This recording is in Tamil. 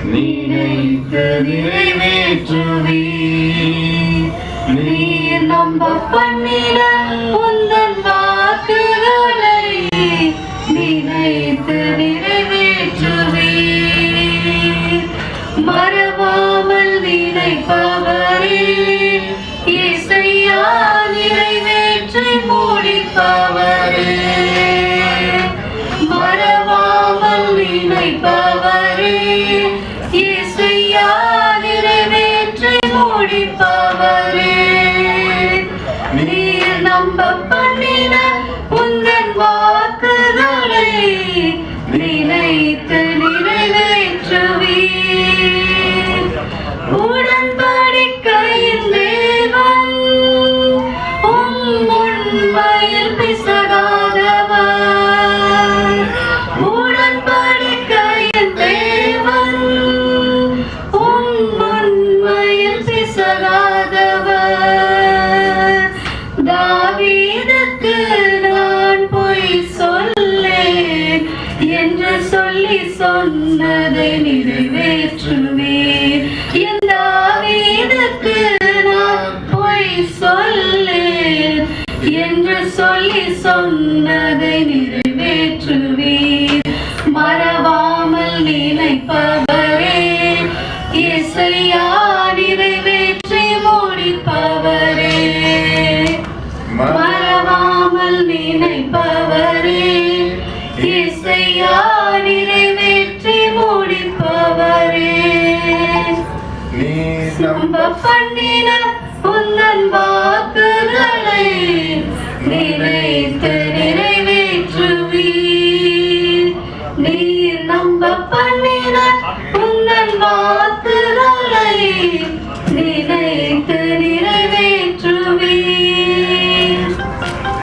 நினைத்து நிறைவேற்றுவீர். நீர் நம்ப பண்ணின உந்தன் வாக்குகளை நினைத்து நிறைவேற்றுவீர். மறவாமல் நினைப்பவரே இசையா, நிறைவேற்றி முடிப்பவரே. மறவாமல் நினைப்பவரே இசையா, நிறைவேற்றி முடிப்பவரே. நீர் நம்ப பண்ணின உந்தன் வாக்குகளை நினைத்து நிறைவேற்றுவீர். உடன்படிக்கையின் தேவன் உண்மையில் பிசகாதவர். உடன்படிக்கையின் தேவன் உண்மையில் பிசகாதவர். தாவீதுக்கு நான் பொய் சொல்லேன் என்று சொல்லி சொன்னதை நிறைவேற்றுவேன். என் தாவீதுக்கு நான் பொய் சொல்லேன் என்று சொல்லி சொன்னதை நிறைவேற்றுவேன். மறவாமல் நினைப்பவரே இசையா, நிறைவேற்றி முடிப்பவரே. மறவாமல் நினைப்பவரே இசையா, நிறைவேற்றி முடிப்பவரே. நம்ப பண்ணின உந்தன் வாக்குகளை நினைத்து நிறைவேற்றுவீர். நீர் நம்ப பண்ணின உந்தன் வாக்கு